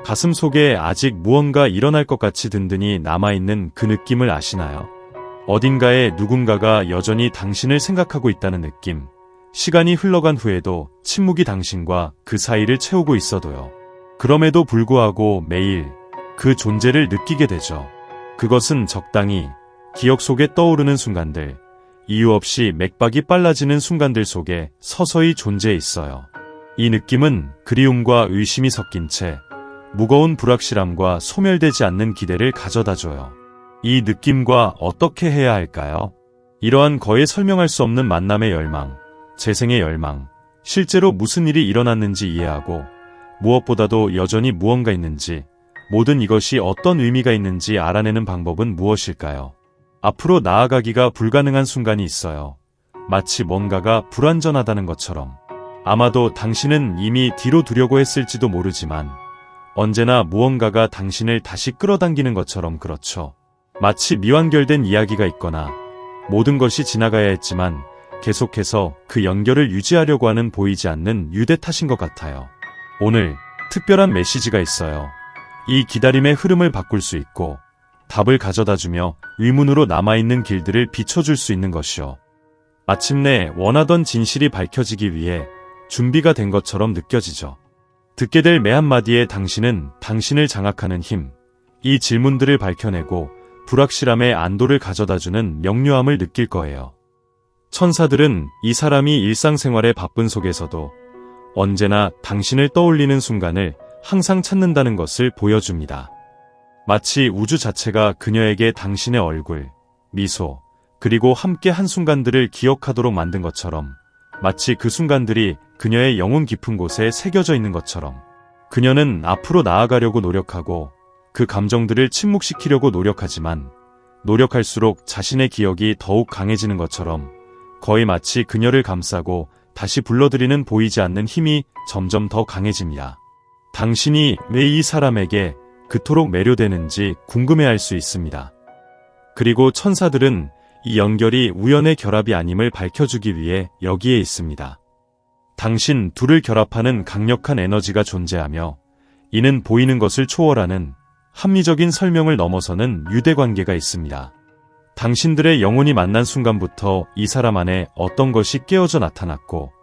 가슴 속에 아직 무언가 일어날 것 같이 든든히 남아있는 그 느낌을 아시나요? 어딘가에 누군가가 여전히 당신을 생각하고 있다는 느낌. 시간이 흘러간 후에도 침묵이 당신과 그 사이를 채우고 있어도요. 그럼에도 불구하고 매일 그 존재를 느끼게 되죠. 그것은 적당히 기억 속에 떠오르는 순간들, 이유 없이 맥박이 빨라지는 순간들 속에 서서히 존재해 있어요. 이 느낌은 그리움과 의심이 섞인 채 무거운 불확실함과 소멸되지 않는 기대를 가져다줘요. 이 느낌과 어떻게 해야 할까요? 이러한 거의 설명할 수 없는 만남의 열망, 재생의 열망, 실제로 무슨 일이 일어났는지 이해하고 무엇보다도 여전히 무언가 있는지, 모든 이것이 어떤 의미가 있는지 알아내는 방법은 무엇일까요? 앞으로 나아가기가 불가능한 순간이 있어요. 마치 뭔가가 불완전하다는 것처럼. 아마도 당신은 이미 뒤로 두려고 했을지도 모르지만 언제나 무언가가 당신을 다시 끌어당기는 것처럼 그렇죠. 마치 미완결된 이야기가 있거나 모든 것이 지나가야 했지만 계속해서 그 연결을 유지하려고 하는 보이지 않는 유대 탓인 것 같아요. 오늘 특별한 메시지가 있어요. 이 기다림의 흐름을 바꿀 수 있고 답을 가져다주며 의문으로 남아있는 길들을 비춰줄 수 있는 것이요. 마침내 원하던 진실이 밝혀지기 위해 준비가 된 것처럼 느껴지죠. 듣게 될 매 한마디에 당신은 당신을 장악하는 힘, 이 질문들을 밝혀내고 불확실함의 안도를 가져다주는 명료함을 느낄 거예요. 천사들은 이 사람이 일상생활의 바쁜 속에서도 언제나 당신을 떠올리는 순간을 항상 찾는다는 것을 보여줍니다. 마치 우주 자체가 그녀에게 당신의 얼굴, 미소, 그리고 함께 한 순간들을 기억하도록 만든 것처럼, 마치 그 순간들이 그녀의 영혼 깊은 곳에 새겨져 있는 것처럼, 그녀는 앞으로 나아가려고 노력하고 그 감정들을 침묵시키려고 노력하지만 노력할수록 자신의 기억이 더욱 강해지는 것처럼 거의 마치 그녀를 감싸고 다시 불러들이는 보이지 않는 힘이 점점 더 강해집니다. 당신이 왜 이 사람에게 그토록 매료되는지 궁금해할 수 있습니다. 그리고 천사들은 이 연결이 우연의 결합이 아님을 밝혀주기 위해 여기에 있습니다. 당신 둘을 결합하는 강력한 에너지가 존재하며 이는 보이는 것을 초월하는 합리적인 설명을 넘어서는 유대관계가 있습니다. 당신들의 영혼이 만난 순간부터 이 사람 안에 어떤 것이 깨어져 나타났고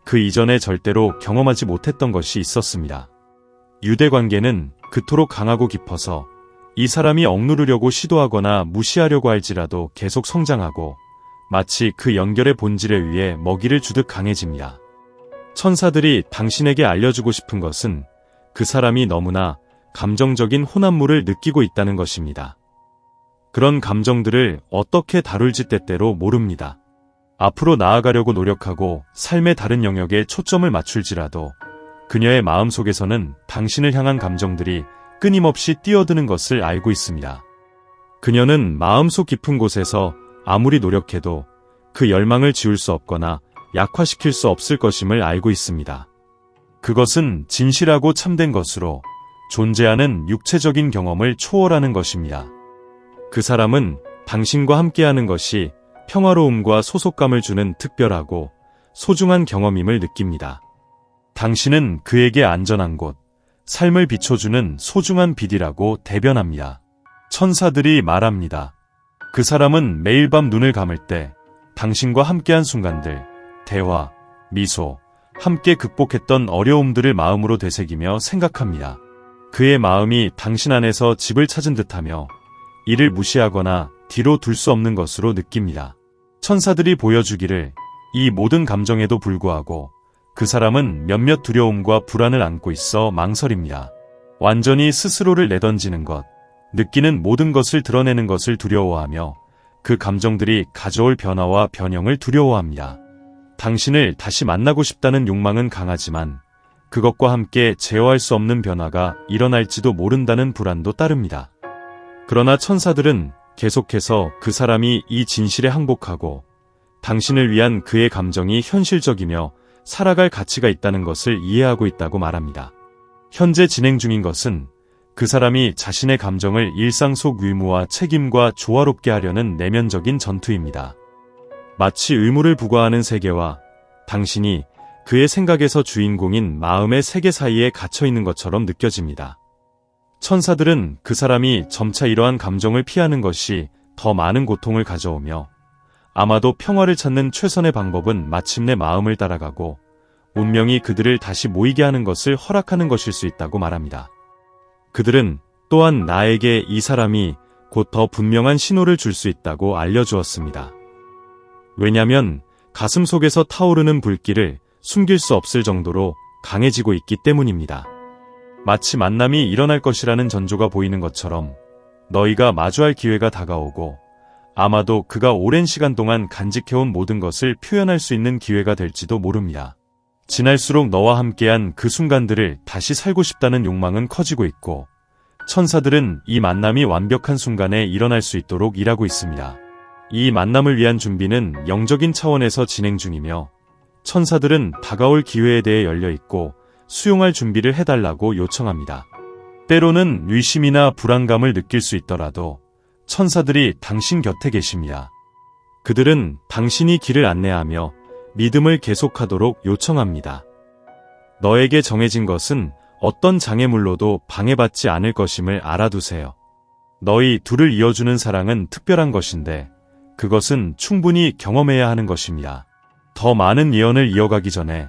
그 이전에 절대로 경험하지 못했던 것이 있었습니다. 유대관계는 그토록 강하고 깊어서 이 사람이 억누르려고 시도하거나 무시하려고 할지라도 계속 성장하고 마치 그 연결의 본질에 의해 먹이를 주듯 강해집니다. 천사들이 당신에게 알려주고 싶은 것은 그 사람이 너무나 감정적인 혼합물을 느끼고 있다는 것입니다. 그런 감정들을 어떻게 다룰지 때때로 모릅니다. 앞으로 나아가려고 노력하고 삶의 다른 영역에 초점을 맞출지라도 그녀의 마음속에서는 당신을 향한 감정들이 끊임없이 뛰어드는 것을 알고 있습니다. 그녀는 마음속 깊은 곳에서 아무리 노력해도 그 열망을 지울 수 없거나 약화시킬 수 없을 것임을 알고 있습니다. 그것은 진실하고 참된 것으로 존재하는 육체적인 경험을 초월하는 것입니다. 그 사람은 당신과 함께하는 것이 평화로움과 소속감을 주는 특별하고 소중한 경험임을 느낍니다. 당신은 그에게 안전한 곳, 삶을 비춰주는 소중한 빛이라고 대변합니다. 천사들이 말합니다. 그 사람은 매일 밤 눈을 감을 때 당신과 함께한 순간들, 대화, 미소, 함께 극복했던 어려움들을 마음으로 되새기며 생각합니다. 그의 마음이 당신 안에서 집을 찾은 듯하며 이를 무시하거나 뒤로 둘 수 없는 것으로 느낍니다. 천사들이 보여주기를 이 모든 감정에도 불구하고 그 사람은 몇몇 두려움과 불안을 안고 있어 망설입니다. 완전히 스스로를 내던지는 것, 느끼는 모든 것을 드러내는 것을 두려워하며 그 감정들이 가져올 변화와 변형을 두려워합니다. 당신을 다시 만나고 싶다는 욕망은 강하지만 그것과 함께 제어할 수 없는 변화가 일어날지도 모른다는 불안도 따릅니다. 그러나 천사들은 계속해서 그 사람이 이 진실에 항복하고 당신을 위한 그의 감정이 현실적이며 살아갈 가치가 있다는 것을 이해하고 있다고 말합니다. 현재 진행 중인 것은 그 사람이 자신의 감정을 일상 속 의무와 책임과 조화롭게 하려는 내면적인 전투입니다. 마치 의무를 부과하는 세계와 당신이 그의 생각에서 주인공인 마음의 세계 사이에 갇혀 있는 것처럼 느껴집니다. 천사들은 그 사람이 점차 이러한 감정을 피하는 것이 더 많은 고통을 가져오며 아마도 평화를 찾는 최선의 방법은 마침내 마음을 따라가고 운명이 그들을 다시 모이게 하는 것을 허락하는 것일 수 있다고 말합니다. 그들은 또한 나에게 이 사람이 곧 더 분명한 신호를 줄 수 있다고 알려주었습니다. 왜냐하면 가슴 속에서 타오르는 불길을 숨길 수 없을 정도로 강해지고 있기 때문입니다. 마치 만남이 일어날 것이라는 전조가 보이는 것처럼 너희가 마주할 기회가 다가오고 아마도 그가 오랜 시간 동안 간직해온 모든 것을 표현할 수 있는 기회가 될지도 모릅니다. 지날수록 너와 함께한 그 순간들을 다시 살고 싶다는 욕망은 커지고 있고 천사들은 이 만남이 완벽한 순간에 일어날 수 있도록 일하고 있습니다. 이 만남을 위한 준비는 영적인 차원에서 진행 중이며 천사들은 다가올 기회에 대해 열려있고 수용할 준비를 해달라고 요청합니다. 때로는 의심이나 불안감을 느낄 수 있더라도 천사들이 당신 곁에 계십니다. 그들은 당신이 길을 안내하며 믿음을 계속하도록 요청합니다. 너에게 정해진 것은 어떤 장애물로도 방해받지 않을 것임을 알아두세요. 너희 둘을 이어주는 사랑은 특별한 것인데 그것은 충분히 경험해야 하는 것입니다. 더 많은 예언을 이어가기 전에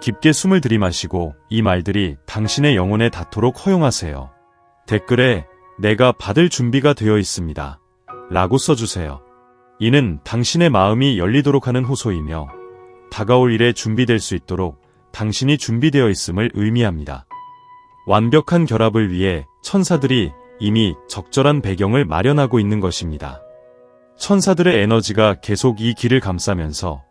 깊게 숨을 들이마시고 이 말들이 당신의 영혼에 닿도록 허용하세요. 댓글에 내가 받을 준비가 되어 있습니다. 라고 써주세요. 이는 당신의 마음이 열리도록 하는 호소이며 다가올 일에 준비될 수 있도록 당신이 준비되어 있음을 의미합니다. 완벽한 결합을 위해 천사들이 이미 적절한 배경을 마련하고 있는 것입니다. 천사들의 에너지가 계속 이 길을 감싸면서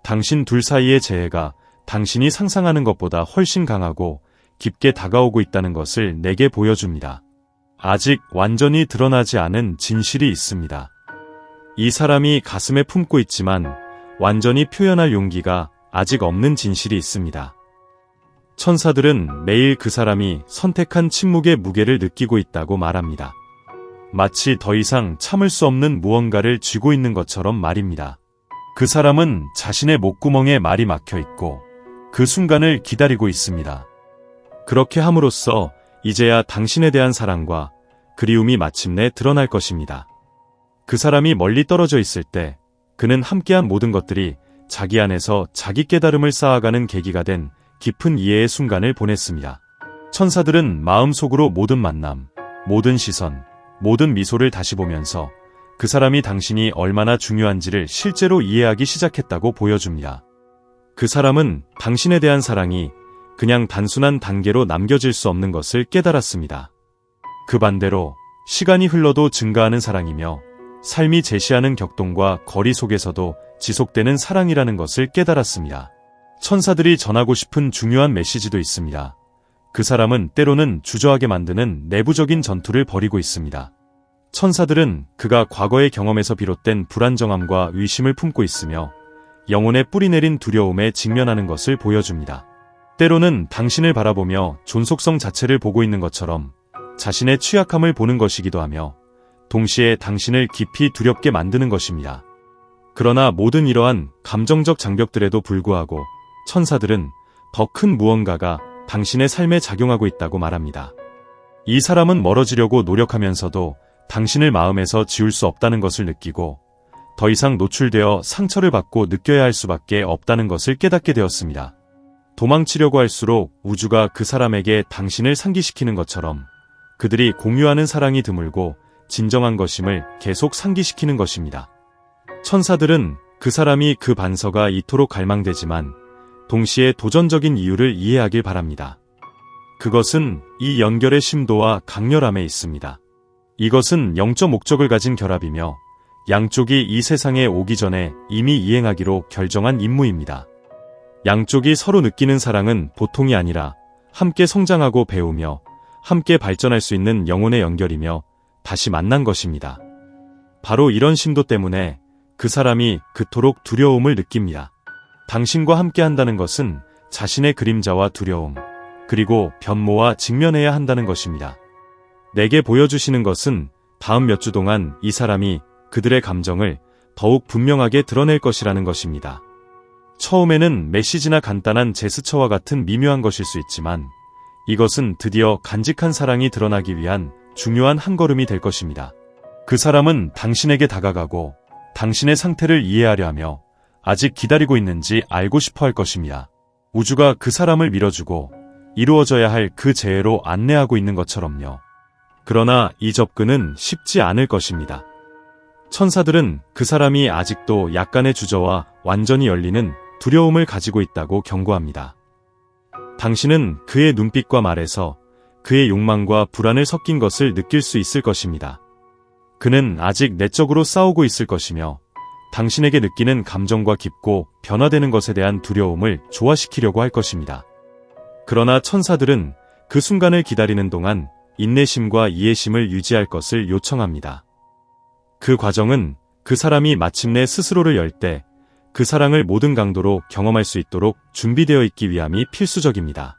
당신 둘 사이의 재해가 당신이 상상하는 것보다 훨씬 강하고 깊게 다가오고 있다는 것을 내게 보여줍니다. 아직 완전히 드러나지 않은 진실이 있습니다. 이 사람이 가슴에 품고 있지만 완전히 표현할 용기가 아직 없는 진실이 있습니다. 천사들은 매일 그 사람이 선택한 침묵의 무게를 느끼고 있다고 말합니다. 마치 더 이상 참을 수 없는 무언가를 쥐고 있는 것처럼 말입니다. 그 사람은 자신의 목구멍에 말이 막혀 있고 그 순간을 기다리고 있습니다. 그렇게 함으로써 이제야 당신에 대한 사랑과 그리움이 마침내 드러날 것입니다. 그 사람이 멀리 떨어져 있을 때 그는 함께한 모든 것들이 자기 안에서 자기 깨달음을 쌓아가는 계기가 된 깊은 이해의 순간을 보냈습니다. 천사들은 마음속으로 모든 만남, 모든 시선, 모든 미소를 다시 보면서 그 사람이 당신이 얼마나 중요한지를 실제로 이해하기 시작했다고 보여줍니다. 그 사람은 당신에 대한 사랑이 그냥 단순한 단계로 남겨질 수 없는 것을 깨달았습니다. 그 반대로 시간이 흘러도 증가하는 사랑이며 삶이 제시하는 격동과 거리 속에서도 지속되는 사랑이라는 것을 깨달았습니다. 천사들이 전하고 싶은 중요한 메시지도 있습니다. 그 사람은 때로는 주저하게 만드는 내부적인 전투를 벌이고 있습니다. 천사들은 그가 과거의 경험에서 비롯된 불안정함과 의심을 품고 있으며 영혼에 뿌리내린 두려움에 직면하는 것을 보여줍니다. 때로는 당신을 바라보며 존속성 자체를 보고 있는 것처럼 자신의 취약함을 보는 것이기도 하며 동시에 당신을 깊이 두렵게 만드는 것입니다. 그러나 모든 이러한 감정적 장벽들에도 불구하고 천사들은 더 큰 무언가가 당신의 삶에 작용하고 있다고 말합니다. 이 사람은 멀어지려고 노력하면서도 당신을 마음에서 지울 수 없다는 것을 느끼고 더 이상 노출되어 상처를 받고 느껴야 할 수밖에 없다는 것을 깨닫게 되었습니다. 도망치려고 할수록 우주가 그 사람에게 당신을 상기시키는 것처럼 그들이 공유하는 사랑이 드물고 진정한 것임을 계속 상기시키는 것입니다. 천사들은 그 사람이 그 반서가 이토록 갈망되지만 동시에 도전적인 이유를 이해하길 바랍니다. 그것은 이 연결의 심도와 강렬함에 있습니다. 이것은 영적 목적을 가진 결합이며 양쪽이 이 세상에 오기 전에 이미 이행하기로 결정한 임무입니다. 양쪽이 서로 느끼는 사랑은 보통이 아니라 함께 성장하고 배우며 함께 발전할 수 있는 영혼의 연결이며 다시 만난 것입니다. 바로 이런 심도 때문에 그 사람이 그토록 두려움을 느낍니다. 당신과 함께 한다는 것은 자신의 그림자와 두려움, 그리고 변모와 직면해야 한다는 것입니다. 내게 보여주시는 것은 다음 몇 주 동안 이 사람이 그들의 감정을 더욱 분명하게 드러낼 것이라는 것입니다. 처음에는 메시지나 간단한 제스처와 같은 미묘한 것일 수 있지만 이것은 드디어 간직한 사랑이 드러나기 위한 중요한 한 걸음이 될 것입니다. 그 사람은 당신에게 다가가고 당신의 상태를 이해하려 하며 아직 기다리고 있는지 알고 싶어 할 것입니다. 우주가 그 사람을 밀어주고 이루어져야 할 그 재해로 안내하고 있는 것처럼요. 그러나 이 접근은 쉽지 않을 것입니다. 천사들은 그 사람이 아직도 약간의 주저와 완전히 열리는 두려움을 가지고 있다고 경고합니다. 당신은 그의 눈빛과 말에서 그의 욕망과 불안을 섞인 것을 느낄 수 있을 것입니다. 그는 아직 내적으로 싸우고 있을 것이며 당신에게 느끼는 감정과 깊고 변화되는 것에 대한 두려움을 조화시키려고 할 것입니다. 그러나 천사들은 그 순간을 기다리는 동안 인내심과 이해심을 유지할 것을 요청합니다. 그 과정은 그 사람이 마침내 스스로를 열 때 그 사랑을 모든 강도로 경험할 수 있도록 준비되어 있기 위함이 필수적입니다.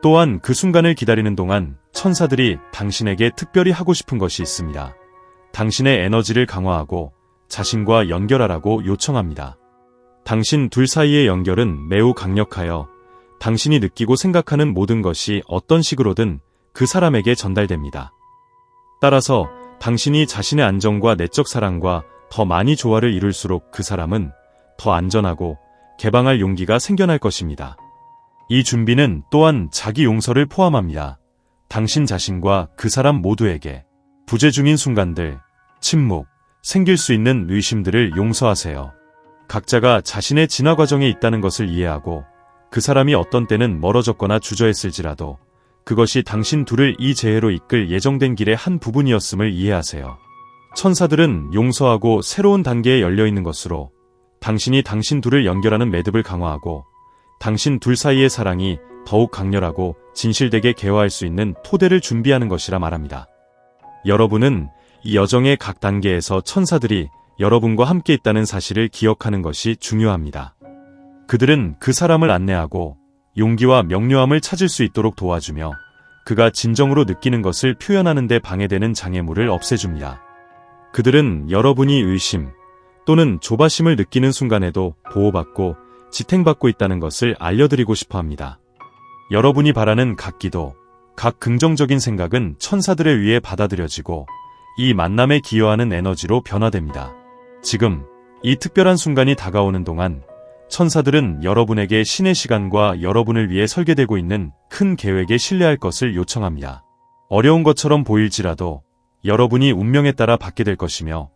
또한 그 순간을 기다리는 동안 천사들이 당신에게 특별히 하고 싶은 것이 있습니다. 당신의 에너지를 강화하고 자신과 연결하라고 요청합니다. 당신 둘 사이의 연결은 매우 강력하여 당신이 느끼고 생각하는 모든 것이 어떤 식으로든 그 사람에게 전달됩니다. 따라서 당신이 자신의 안정과 내적 사랑과 더 많이 조화를 이룰수록 그 사람은 더 안전하고 개방할 용기가 생겨날 것입니다. 이 준비는 또한 자기 용서를 포함합니다. 당신 자신과 그 사람 모두에게 부재 중인 순간들, 침묵, 생길 수 있는 의심들을 용서하세요. 각자가 자신의 진화 과정에 있다는 것을 이해하고 그 사람이 어떤 때는 멀어졌거나 주저했을지라도 그것이 당신 둘을 이 재해로 이끌 예정된 길의 한 부분이었음을 이해하세요. 천사들은 용서하고 새로운 단계에 열려있는 것으로 당신이 당신 둘을 연결하는 매듭을 강화하고 당신 둘 사이의 사랑이 더욱 강렬하고 진실되게 개화할 수 있는 토대를 준비하는 것이라 말합니다. 여러분은 이 여정의 각 단계에서 천사들이 여러분과 함께 있다는 사실을 기억하는 것이 중요합니다. 그들은 그 사람을 안내하고 용기와 명료함을 찾을 수 있도록 도와주며 그가 진정으로 느끼는 것을 표현하는 데 방해되는 장애물을 없애줍니다. 그들은 여러분이 의심 또는 조바심을 느끼는 순간에도 보호받고 지탱받고 있다는 것을 알려드리고 싶어 합니다. 여러분이 바라는 각 기도, 각 긍정적인 생각은 천사들에 의해 받아들여지고 이 만남에 기여하는 에너지로 변화됩니다. 지금 이 특별한 순간이 다가오는 동안 천사들은 여러분에게 신의 시간과 여러분을 위해 설계되고 있는 큰 계획에 신뢰할 것을 요청합니다. 어려운 것처럼 보일지라도 여러분이 운명에 따라 받게 될 것이며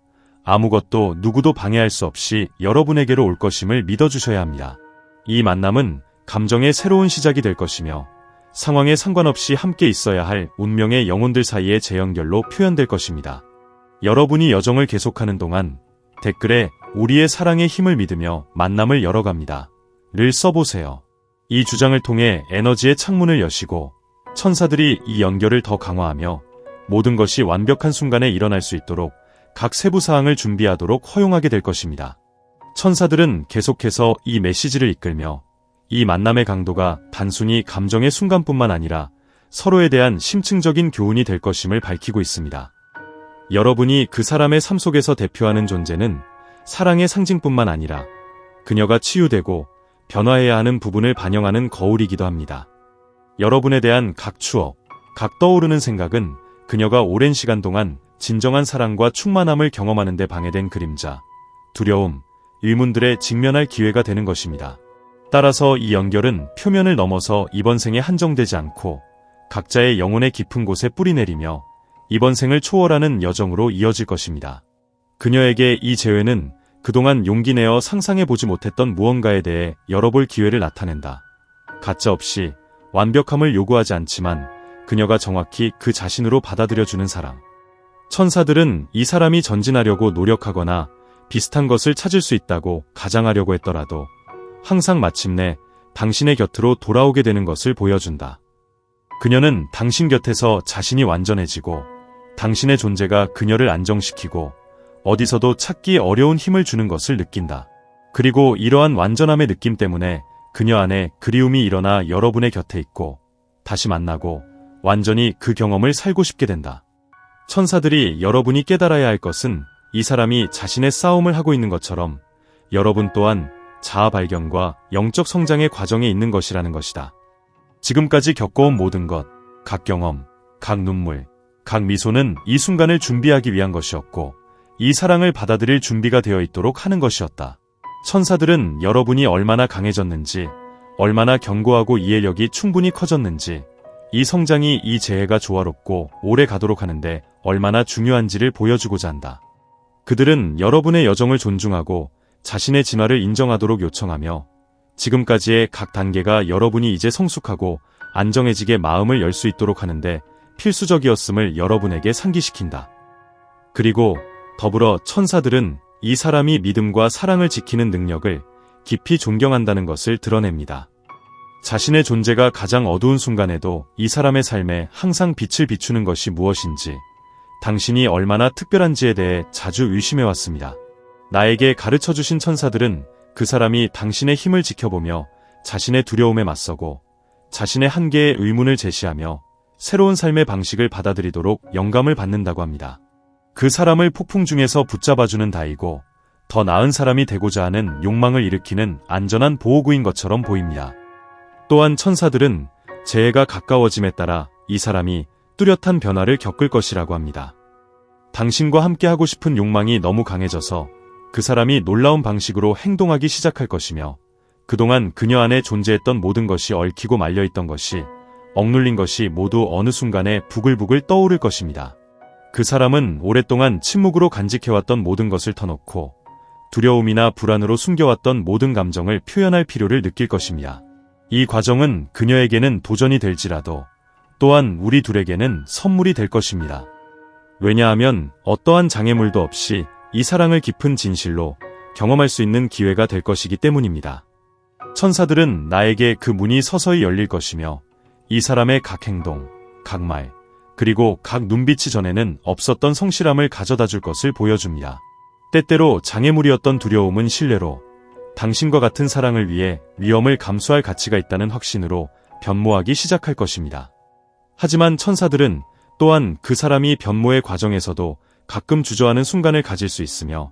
아무것도 누구도 방해할 수 없이 여러분에게로 올 것임을 믿어주셔야 합니다. 이 만남은 감정의 새로운 시작이 될 것이며 상황에 상관없이 함께 있어야 할 운명의 영혼들 사이의 재연결로 표현될 것입니다. 여러분이 여정을 계속하는 동안 댓글에 우리의 사랑의 힘을 믿으며 만남을 열어갑니다. 를 써보세요. 이 주장을 통해 에너지의 창문을 여시고 천사들이 이 연결을 더 강화하며 모든 것이 완벽한 순간에 일어날 수 있도록 각 세부 사항을 준비하도록 허용하게 될 것입니다. 천사들은 계속해서 이 메시지를 이끌며 이 만남의 강도가 단순히 감정의 순간뿐만 아니라 서로에 대한 심층적인 교훈이 될 것임을 밝히고 있습니다. 여러분이 그 사람의 삶 속에서 대표하는 존재는 사랑의 상징뿐만 아니라 그녀가 치유되고 변화해야 하는 부분을 반영하는 거울이기도 합니다. 여러분에 대한 각 추억, 각 떠오르는 생각은 그녀가 오랜 시간 동안 진정한 사랑과 충만함을 경험하는 데 방해된 그림자, 두려움, 의문들에 직면할 기회가 되는 것입니다. 따라서 이 연결은 표면을 넘어서 이번 생에 한정되지 않고 각자의 영혼의 깊은 곳에 뿌리내리며 이번 생을 초월하는 여정으로 이어질 것입니다. 그녀에게 이 재회는 그동안 용기 내어 상상해보지 못했던 무언가에 대해 열어볼 기회를 나타낸다. 가짜없이 완벽함을 요구하지 않지만 그녀가 정확히 그 자신으로 받아들여주는 사람. 천사들은 이 사람이 전진하려고 노력하거나 비슷한 것을 찾을 수 있다고 가장하려고 했더라도 항상 마침내 당신의 곁으로 돌아오게 되는 것을 보여준다. 그녀는 당신 곁에서 자신이 완전해지고 당신의 존재가 그녀를 안정시키고 어디서도 찾기 어려운 힘을 주는 것을 느낀다. 그리고 이러한 완전함의 느낌 때문에 그녀 안에 그리움이 일어나 여러분의 곁에 있고 다시 만나고 완전히 그 경험을 살고 싶게 된다. 천사들이 여러분이 깨달아야 할 것은 이 사람이 자신의 싸움을 하고 있는 것처럼 여러분 또한 자아 발견과 영적 성장의 과정에 있는 것이라는 것이다. 지금까지 겪어온 모든 것, 각 경험, 각 눈물, 각 미소는 이 순간을 준비하기 위한 것이었고, 이 사랑을 받아들일 준비가 되어 있도록 하는 것이었다. 천사들은 여러분이 얼마나 강해졌는지, 얼마나 견고하고 이해력이 충분히 커졌는지, 이 성장이 이 재해가 조화롭고 오래 가도록 하는데 얼마나 중요한지를 보여주고자 한다. 그들은 여러분의 여정을 존중하고 자신의 진화를 인정하도록 요청하며 지금까지의 각 단계가 여러분이 이제 성숙하고 안정해지게 마음을 열 수 있도록 하는데 필수적이었음을 여러분에게 상기시킨다. 그리고 더불어 천사들은 이 사람이 믿음과 사랑을 지키는 능력을 깊이 존경한다는 것을 드러냅니다. 자신의 존재가 가장 어두운 순간에도 이 사람의 삶에 항상 빛을 비추는 것이 무엇인지, 당신이 얼마나 특별한지에 대해 자주 의심해왔습니다. 나에게 가르쳐주신 천사들은 그 사람이 당신의 힘을 지켜보며 자신의 두려움에 맞서고 자신의 한계에 의문을 제시하며 새로운 삶의 방식을 받아들이도록 영감을 받는다고 합니다. 그 사람을 폭풍 중에서 붙잡아주는 다이고 더 나은 사람이 되고자 하는 욕망을 일으키는 안전한 보호구인 것처럼 보입니다. 또한 천사들은 재해가 가까워짐에 따라 이 사람이 뚜렷한 변화를 겪을 것이라고 합니다. 당신과 함께 하고 싶은 욕망이 너무 강해져서 그 사람이 놀라운 방식으로 행동하기 시작할 것이며 그동안 그녀 안에 존재했던 모든 것이 얽히고 말려있던 것이 억눌린 것이 모두 어느 순간에 부글부글 떠오를 것입니다. 그 사람은 오랫동안 침묵으로 간직해왔던 모든 것을 터놓고 두려움이나 불안으로 숨겨왔던 모든 감정을 표현할 필요를 느낄 것입니다. 이 과정은 그녀에게는 도전이 될지라도 또한 우리 둘에게는 선물이 될 것입니다. 왜냐하면 어떠한 장애물도 없이 이 사랑을 깊은 진실로 경험할 수 있는 기회가 될 것이기 때문입니다. 천사들은 나에게 그 문이 서서히 열릴 것이며 이 사람의 각 행동, 각 말, 그리고 각 눈빛이 전에는 없었던 성실함을 가져다 줄 것을 보여줍니다. 때때로 장애물이었던 두려움은 신뢰로 당신과 같은 사랑을 위해 위험을 감수할 가치가 있다는 확신으로 변모하기 시작할 것입니다. 하지만 천사들은 또한 그 사람이 변모의 과정에서도 가끔 주저하는 순간을 가질 수 있으며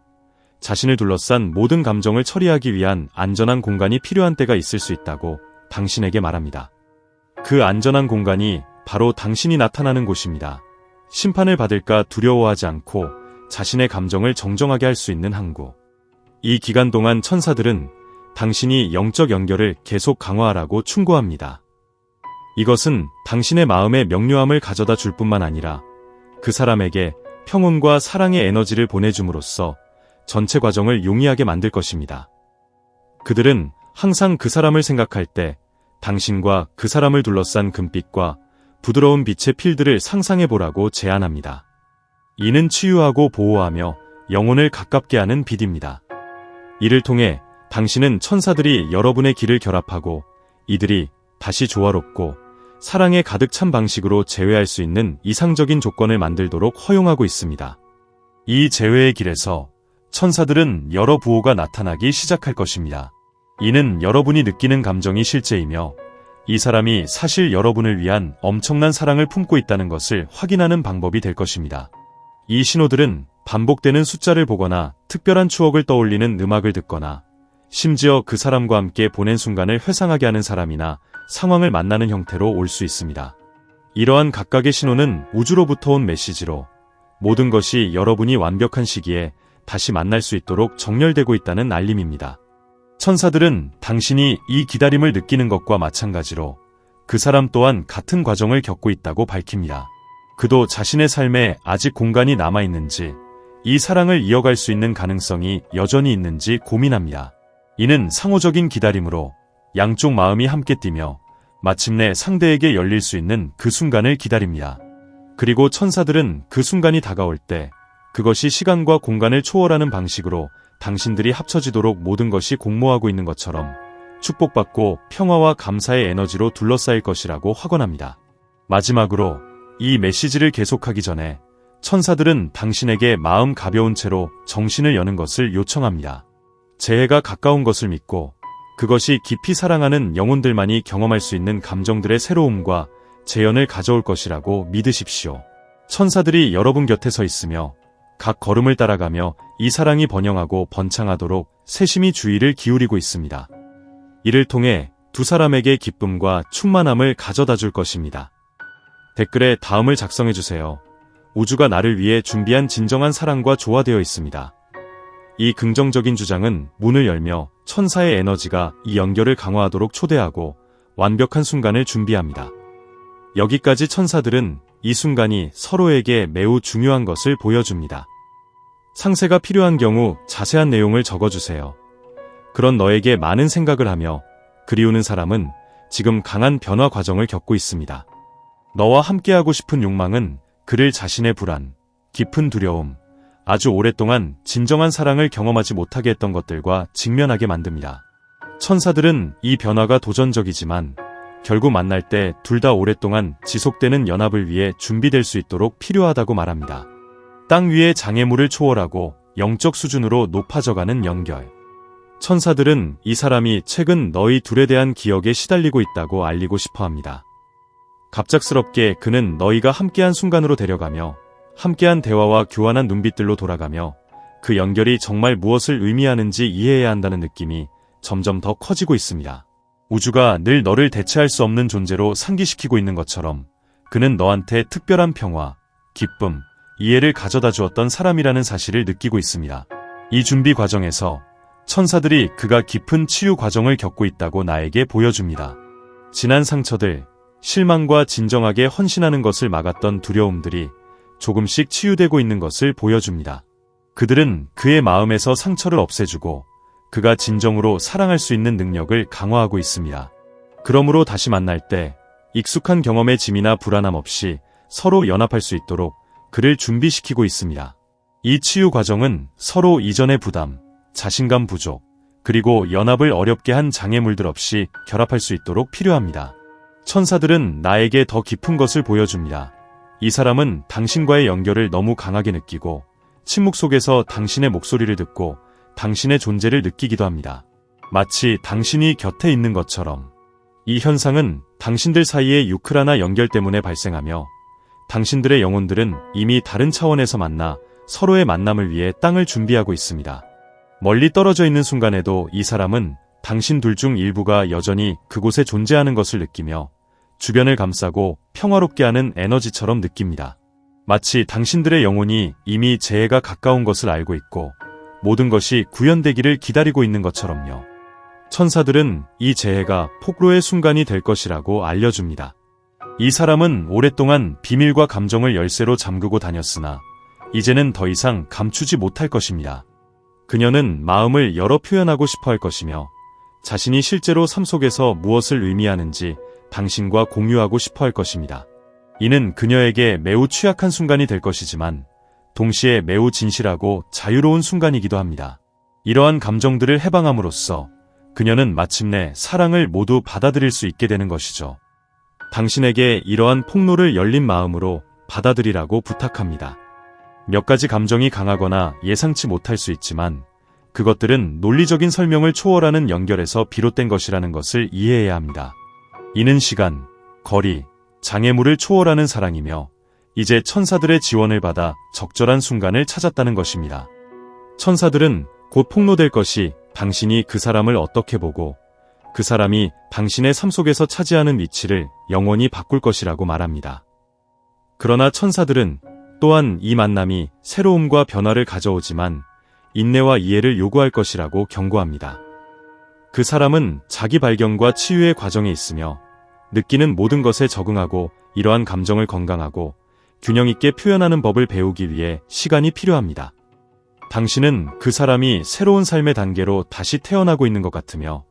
자신을 둘러싼 모든 감정을 처리하기 위한 안전한 공간이 필요한 때가 있을 수 있다고 당신에게 말합니다. 그 안전한 공간이 바로 당신이 나타나는 곳입니다. 심판을 받을까 두려워하지 않고 자신의 감정을 정정하게 할 수 있는 항구. 이 기간 동안 천사들은 당신이 영적 연결을 계속 강화하라고 충고합니다. 이것은 당신의 마음의 명료함을 가져다 줄 뿐만 아니라 그 사람에게 평온과 사랑의 에너지를 보내줌으로써 전체 과정을 용이하게 만들 것입니다. 그들은 항상 그 사람을 생각할 때 당신과 그 사람을 둘러싼 금빛과 부드러운 빛의 필드를 상상해보라고 제안합니다. 이는 치유하고 보호하며 영혼을 가깝게 하는 빛입니다. 이를 통해 당신은 천사들이 여러분의 길을 결합하고 이들이 다시 조화롭고 사랑에 가득 찬 방식으로 재회할 수 있는 이상적인 조건을 만들도록 허용하고 있습니다. 이 재회의 길에서 천사들은 여러 부호가 나타나기 시작할 것입니다. 이는 여러분이 느끼는 감정이 실제이며 이 사람이 사실 여러분을 위한 엄청난 사랑을 품고 있다는 것을 확인하는 방법이 될 것입니다. 이 신호들은 반복되는 숫자를 보거나 특별한 추억을 떠올리는 음악을 듣거나 심지어 그 사람과 함께 보낸 순간을 회상하게 하는 사람이나 상황을 만나는 형태로 올 수 있습니다. 이러한 각각의 신호는 우주로부터 온 메시지로 모든 것이 여러분이 완벽한 시기에 다시 만날 수 있도록 정렬되고 있다는 알림입니다. 천사들은 당신이 이 기다림을 느끼는 것과 마찬가지로 그 사람 또한 같은 과정을 겪고 있다고 밝힙니다. 그도 자신의 삶에 아직 공간이 남아있는지, 이 사랑을 이어갈 수 있는 가능성이 여전히 있는지 고민합니다. 이는 상호적인 기다림으로 양쪽 마음이 함께 뛰며 마침내 상대에게 열릴 수 있는 그 순간을 기다립니다. 그리고 천사들은 그 순간이 다가올 때 그것이 시간과 공간을 초월하는 방식으로 당신들이 합쳐지도록 모든 것이 공모하고 있는 것처럼 축복받고 평화와 감사의 에너지로 둘러싸일 것이라고 확언합니다. 마지막으로 이 메시지를 계속하기 전에 천사들은 당신에게 마음 가벼운 채로 정신을 여는 것을 요청합니다. 재해가 가까운 것을 믿고 그것이 깊이 사랑하는 영혼들만이 경험할 수 있는 감정들의 새로움과 재현을 가져올 것이라고 믿으십시오. 천사들이 여러분 곁에 서 있으며 각 걸음을 따라가며 이 사랑이 번영하고 번창하도록 세심히 주의를 기울이고 있습니다. 이를 통해 두 사람에게 기쁨과 충만함을 가져다 줄 것입니다. 댓글에 다음을 작성해주세요. 우주가 나를 위해 준비한 진정한 사랑과 조화되어 있습니다. 이 긍정적인 주장은 문을 열며 천사의 에너지가 이 연결을 강화하도록 초대하고 완벽한 순간을 준비합니다. 여기까지 천사들은 이 순간이 서로에게 매우 중요한 것을 보여줍니다. 상세가 필요한 경우 자세한 내용을 적어주세요. 그런 너에게 많은 생각을 하며 그리우는 사람은 지금 강한 변화 과정을 겪고 있습니다. 너와 함께하고 싶은 욕망은 그를 자신의 불안, 깊은 두려움, 아주 오랫동안 진정한 사랑을 경험하지 못하게 했던 것들과 직면하게 만듭니다. 천사들은 이 변화가 도전적이지만 결국 만날 때 둘 다 오랫동안 지속되는 연합을 위해 준비될 수 있도록 필요하다고 말합니다. 땅 위의 장애물을 초월하고 영적 수준으로 높아져가는 연결. 천사들은 이 사람이 최근 너희 둘에 대한 기억에 시달리고 있다고 알리고 싶어 합니다. 갑작스럽게 그는 너희가 함께한 순간으로 데려가며 함께한 대화와 교환한 눈빛들로 돌아가며 그 연결이 정말 무엇을 의미하는지 이해해야 한다는 느낌이 점점 더 커지고 있습니다. 우주가 늘 너를 대체할 수 없는 존재로 상기시키고 있는 것처럼 그는 너한테 특별한 평화, 기쁨, 이해를 가져다 주었던 사람이라는 사실을 느끼고 있습니다. 이 준비 과정에서 천사들이 그가 깊은 치유 과정을 겪고 있다고 나에게 보여줍니다. 지난 상처들, 실망과 진정하게 헌신하는 것을 막았던 두려움들이 조금씩 치유되고 있는 것을 보여줍니다. 그들은 그의 마음에서 상처를 없애주고 그가 진정으로 사랑할 수 있는 능력을 강화하고 있습니다. 그러므로 다시 만날 때 익숙한 경험의 짐이나 불안함 없이 서로 연합할 수 있도록 그를 준비시키고 있습니다. 이 치유 과정은 서로 이전의 부담, 자신감 부족, 그리고 연합을 어렵게 한 장애물들 없이 결합할 수 있도록 필요합니다. 천사들은 나에게 더 깊은 것을 보여줍니다. 이 사람은 당신과의 연결을 너무 강하게 느끼고 침묵 속에서 당신의 목소리를 듣고 당신의 존재를 느끼기도 합니다. 마치 당신이 곁에 있는 것처럼. 이 현상은 당신들 사이의 유크라나 연결 때문에 발생하며 당신들의 영혼들은 이미 다른 차원에서 만나 서로의 만남을 위해 땅을 준비하고 있습니다. 멀리 떨어져 있는 순간에도 이 사람은 당신 둘 중 일부가 여전히 그곳에 존재하는 것을 느끼며 주변을 감싸고 평화롭게 하는 에너지처럼 느낍니다. 마치 당신들의 영혼이 이미 재해가 가까운 것을 알고 있고 모든 것이 구현되기를 기다리고 있는 것처럼요. 천사들은 이 재해가 폭로의 순간이 될 것이라고 알려줍니다. 이 사람은 오랫동안 비밀과 감정을 열쇠로 잠그고 다녔으나 이제는 더 이상 감추지 못할 것입니다. 그녀는 마음을 열어 표현하고 싶어 할 것이며 자신이 실제로 삶 속에서 무엇을 의미하는지 당신과 공유하고 싶어 할 것입니다. 이는 그녀에게 매우 취약한 순간이 될 것이지만 동시에 매우 진실하고 자유로운 순간이기도 합니다. 이러한 감정들을 해방함으로써 그녀는 마침내 사랑을 모두 받아들일 수 있게 되는 것이죠. 당신에게 이러한 폭로를 열린 마음으로 받아들이라고 부탁합니다. 몇 가지 감정이 강하거나 예상치 못할 수 있지만 그것들은 논리적인 설명을 초월하는 연결에서 비롯된 것이라는 것을 이해해야 합니다. 이는 시간, 거리, 장애물을 초월하는 사랑이며 이제 천사들의 지원을 받아 적절한 순간을 찾았다는 것입니다. 천사들은 곧 폭로될 것이 당신이 그 사람을 어떻게 보고 그 사람이 당신의 삶 속에서 차지하는 위치를 영원히 바꿀 것이라고 말합니다. 그러나 천사들은 또한 이 만남이 새로움과 변화를 가져오지만 인내와 이해를 요구할 것이라고 경고합니다. 그 사람은 자기 발견과 치유의 과정에 있으며 느끼는 모든 것에 적응하고 이러한 감정을 건강하고 균형 있게 표현하는 법을 배우기 위해 시간이 필요합니다. 당신은 그 사람이 새로운 삶의 단계로 다시 태어나고 있는 것 같으며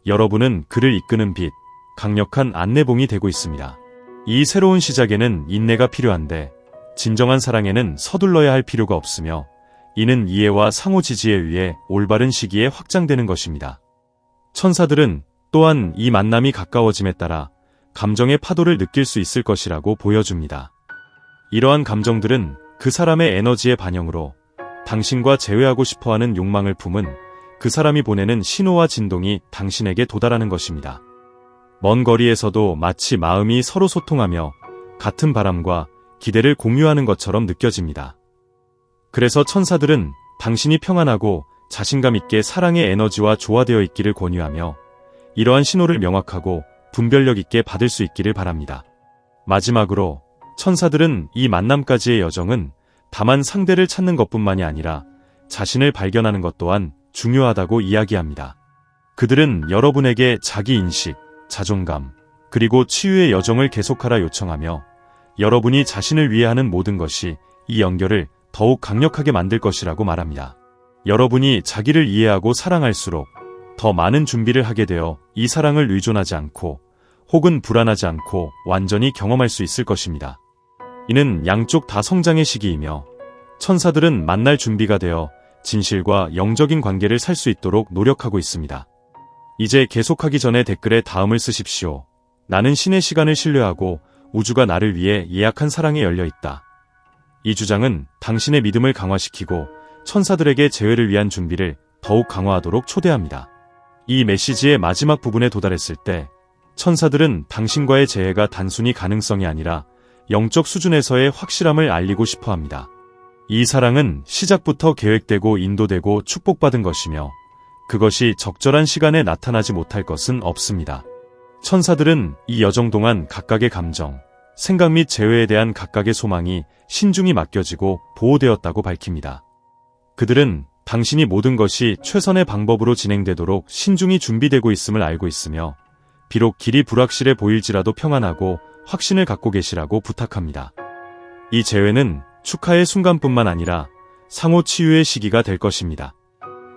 여러분은 그를 이끄는 빛, 강력한 안내봉이 되고 있습니다. 이 새로운 시작에는 인내가 필요한데 진정한 사랑에는 서둘러야 할 필요가 없으며 이는 이해와 상호 지지에 의해 올바른 시기에 확장되는 것입니다. 천사들은 또한 이 만남이 가까워짐에 따라 감정의 파도를 느낄 수 있을 것이라고 보여줍니다. 이러한 감정들은 그 사람의 에너지의 반영으로 당신과 재회하고 싶어하는 욕망을 품은 그 사람이 보내는 신호와 진동이 당신에게 도달하는 것입니다. 먼 거리에서도 마치 마음이 서로 소통하며 같은 바람과 기대를 공유하는 것처럼 느껴집니다. 그래서 천사들은 당신이 평안하고 자신감 있게 사랑의 에너지와 조화되어 있기를 권유하며 이러한 신호를 명확하고 분별력 있게 받을 수 있기를 바랍니다. 마지막으로 천사들은 이 만남까지의 여정은 다만 상대를 찾는 것뿐만이 아니라 자신을 발견하는 것 또한 중요하다고 이야기합니다. 그들은 여러분에게 자기인식, 자존감, 그리고 치유의 여정을 계속하라 요청하며 여러분이 자신을 위해 하는 모든 것이 이 연결을 더욱 강력하게 만들 것이라고 말합니다. 여러분이 자기를 이해하고 사랑할수록 더 많은 준비를 하게 되어 이 사랑을 의존하지 않고 혹은 불안하지 않고 완전히 경험할 수 있을 것입니다. 이는 양쪽 다 성장의 시기이며 천사들은 만날 준비가 되어 진실과 영적인 관계를 살 수 있도록 노력하고 있습니다. 이제 계속하기 전에 댓글에 다음을 쓰십시오. 나는 신의 시간을 신뢰하고 우주가 나를 위해 예약한 사랑에 열려있다. 이 주장은 당신의 믿음을 강화시키고 천사들에게 재회를 위한 준비를 더욱 강화하도록 초대합니다. 이 메시지의 마지막 부분에 도달했을 때 천사들은 당신과의 재회가 단순히 가능성이 아니라 영적 수준에서의 확실함을 알리고 싶어 합니다. 이 사랑은 시작부터 계획되고 인도되고 축복받은 것이며 그것이 적절한 시간에 나타나지 못할 것은 없습니다. 천사들은 이 여정 동안 각각의 감정, 생각 및 재회에 대한 각각의 소망이 신중히 맡겨지고 보호되었다고 밝힙니다. 그들은 당신이 모든 것이 최선의 방법으로 진행되도록 신중히 준비되고 있음을 알고 있으며 비록 길이 불확실해 보일지라도 평안하고 확신을 갖고 계시라고 부탁합니다. 이 재회는 축하의 순간뿐만 아니라 상호 치유의 시기가 될 것입니다.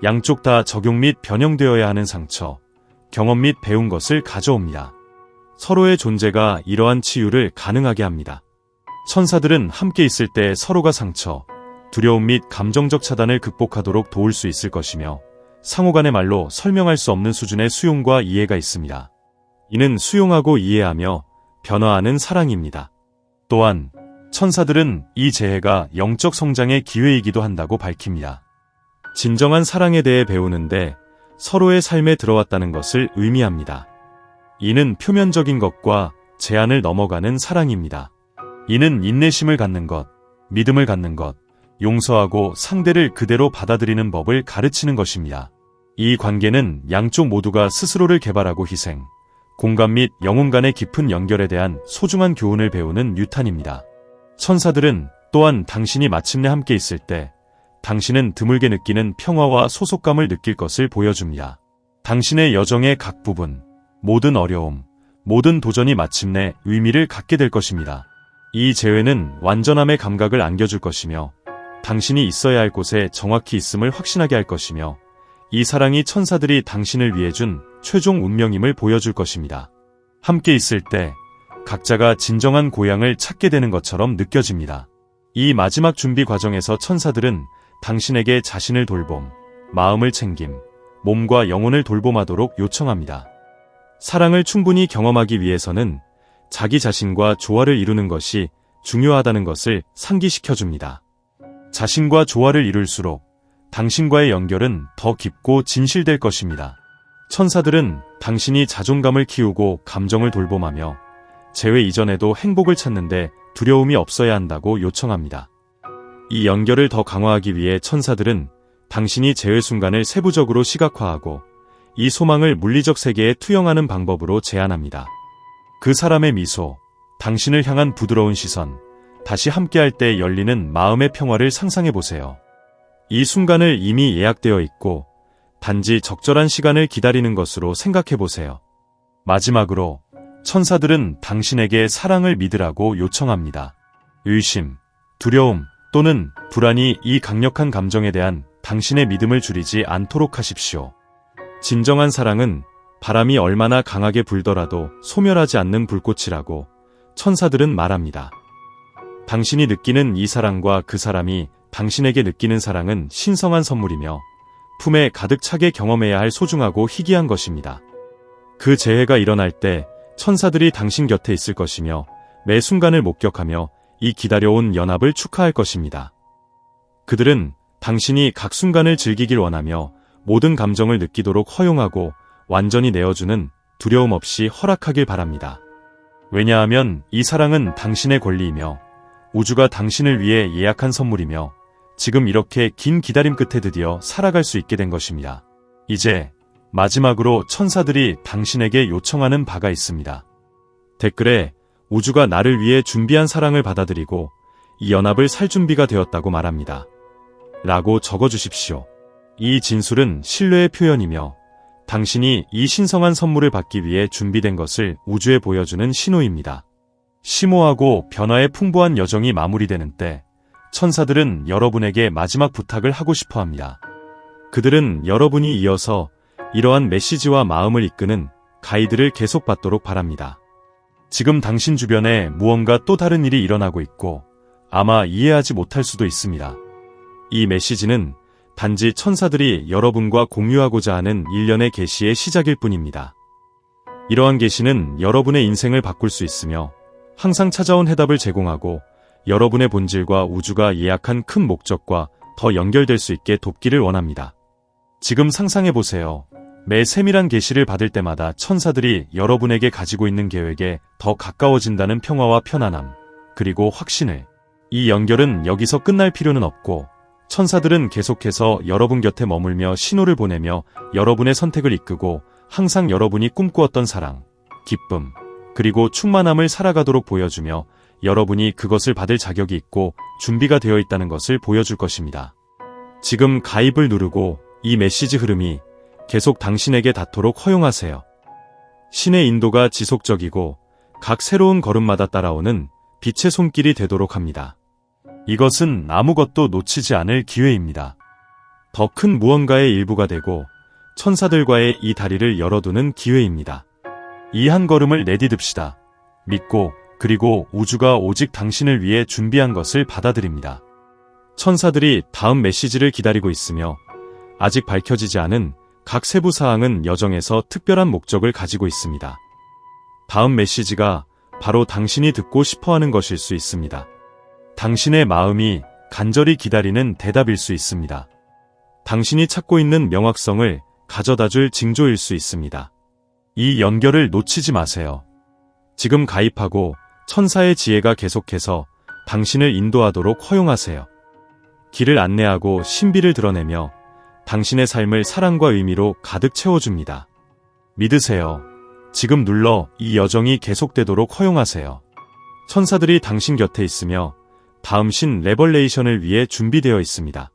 양쪽 다 적용 및 변형되어야 하는 상처, 경험 및 배운 것을 가져옵니다. 서로의 존재가 이러한 치유를 가능하게 합니다. 천사들은 함께 있을 때 서로가 상처, 두려움 및 감정적 차단을 극복하도록 도울 수 있을 것이며 상호 간의 말로 설명할 수 없는 수준의 수용과 이해가 있습니다. 이는 수용하고 이해하며 변화하는 사랑입니다. 또한 천사들은 이 재해가 영적 성장의 기회이기도 한다고 밝힙니다. 진정한 사랑에 대해 배우는데 서로의 삶에 들어왔다는 것을 의미합니다. 이는 표면적인 것과 제한을 넘어가는 사랑입니다. 이는 인내심을 갖는 것, 믿음을 갖는 것, 용서하고 상대를 그대로 받아들이는 법을 가르치는 것입니다. 이 관계는 양쪽 모두가 스스로를 개발하고 희생, 공감 및 영혼 간의 깊은 연결에 대한 소중한 교훈을 배우는 유탄입니다. 천사들은 또한 당신이 마침내 함께 있을 때 당신은 드물게 느끼는 평화와 소속감을 느낄 것을 보여줍니다. 당신의 여정의 각 부분, 모든 어려움, 모든 도전이 마침내 의미를 갖게 될 것입니다. 이 재회는 완전함의 감각을 안겨줄 것이며 당신이 있어야 할 곳에 정확히 있음을 확신하게 할 것이며 이 사랑이 천사들이 당신을 위해 준 최종 운명임을 보여줄 것입니다. 함께 있을 때 각자가 진정한 고향을 찾게 되는 것처럼 느껴집니다. 이 마지막 준비 과정에서 천사들은 당신에게 자신을 돌봄, 마음을 챙김, 몸과 영혼을 돌봄하도록 요청합니다. 사랑을 충분히 경험하기 위해서는 자기 자신과 조화를 이루는 것이 중요하다는 것을 상기시켜줍니다. 자신과 조화를 이룰수록 당신과의 연결은 더 깊고 진실될 것입니다. 천사들은 당신이 자존감을 키우고 감정을 돌봄하며 재회 이전에도 행복을 찾는데 두려움이 없어야 한다고 요청합니다. 이 연결을 더 강화하기 위해 천사들은 당신이 재회 순간을 세부적으로 시각화하고 이 소망을 물리적 세계에 투영하는 방법으로 제안합니다. 그 사람의 미소, 당신을 향한 부드러운 시선, 다시 함께할 때 열리는 마음의 평화를 상상해보세요. 이 순간을 이미 예약되어 있고 단지 적절한 시간을 기다리는 것으로 생각해보세요. 마지막으로 천사들은 당신에게 사랑을 믿으라고 요청합니다. 의심, 두려움 또는 불안이 이 강력한 감정에 대한 당신의 믿음을 줄이지 않도록 하십시오. 진정한 사랑은 바람이 얼마나 강하게 불더라도 소멸하지 않는 불꽃이라고 천사들은 말합니다. 당신이 느끼는 이 사랑과 그 사람이 당신에게 느끼는 사랑은 신성한 선물이며 품에 가득 차게 경험해야 할 소중하고 희귀한 것입니다. 그 재해가 일어날 때 천사들이 당신 곁에 있을 것이며 매 순간을 목격하며 이 기다려온 연합을 축하할 것입니다. 그들은 당신이 각 순간을 즐기길 원하며 모든 감정을 느끼도록 허용하고 완전히 내어주는 두려움 없이 허락하길 바랍니다. 왜냐하면 이 사랑은 당신의 권리이며 우주가 당신을 위해 예약한 선물이며 지금 이렇게 긴 기다림 끝에 드디어 살아갈 수 있게 된 것입니다. 이제 마지막으로 천사들이 당신에게 요청하는 바가 있습니다. 댓글에 우주가 나를 위해 준비한 사랑을 받아들이고 이 연합을 살 준비가 되었다고 말합니다. 라고 적어주십시오. 이 진술은 신뢰의 표현이며 당신이 이 신성한 선물을 받기 위해 준비된 것을 우주에 보여주는 신호입니다. 심오하고 변화에 풍부한 여정이 마무리되는 때 천사들은 여러분에게 마지막 부탁을 하고 싶어 합니다. 그들은 여러분이 이어서 이러한 메시지와 마음을 이끄는 가이드를 계속 받도록 바랍니다. 지금 당신 주변에 무언가 또 다른 일이 일어나고 있고 아마 이해하지 못할 수도 있습니다. 이 메시지는 단지 천사들이 여러분과 공유하고자 하는 일련의 계시의 시작일 뿐입니다. 이러한 계시는 여러분의 인생을 바꿀 수 있으며 항상 찾아온 해답을 제공하고 여러분의 본질과 우주가 예약한 큰 목적과 더 연결될 수 있게 돕기를 원합니다. 지금 상상해보세요. 매 세밀한 계시를 받을 때마다 천사들이 여러분에게 가지고 있는 계획에 더 가까워진다는 평화와 편안함, 그리고 확신을. 이 연결은 여기서 끝날 필요는 없고 천사들은 계속해서 여러분 곁에 머물며 신호를 보내며 여러분의 선택을 이끄고 항상 여러분이 꿈꾸었던 사랑, 기쁨, 그리고 충만함을 살아가도록 보여주며 여러분이 그것을 받을 자격이 있고 준비가 되어 있다는 것을 보여줄 것입니다. 지금 가입을 누르고 이 메시지 흐름이 계속 당신에게 닿도록 허용하세요. 신의 인도가 지속적이고 각 새로운 걸음마다 따라오는 빛의 손길이 되도록 합니다. 이것은 아무것도 놓치지 않을 기회입니다. 더 큰 무언가의 일부가 되고 천사들과의 이 다리를 열어두는 기회입니다. 이 한 걸음을 내디딥시다. 믿고 그리고 우주가 오직 당신을 위해 준비한 것을 받아들입니다. 천사들이 다음 메시지를 기다리고 있으며 아직 밝혀지지 않은 각 세부 사항은 여정에서 특별한 목적을 가지고 있습니다. 다음 메시지가 바로 당신이 듣고 싶어하는 것일 수 있습니다. 당신의 마음이 간절히 기다리는 대답일 수 있습니다. 당신이 찾고 있는 명확성을 가져다줄 징조일 수 있습니다. 이 연결을 놓치지 마세요. 지금 가입하고 천사의 지혜가 계속해서 당신을 인도하도록 허용하세요. 길을 안내하고 신비를 드러내며 당신의 삶을 사랑과 의미로 가득 채워줍니다. 믿으세요. 지금 눌러 이 여정이 계속되도록 허용하세요. 천사들이 당신 곁에 있으며 다음 신 레벌레이션을 위해 준비되어 있습니다.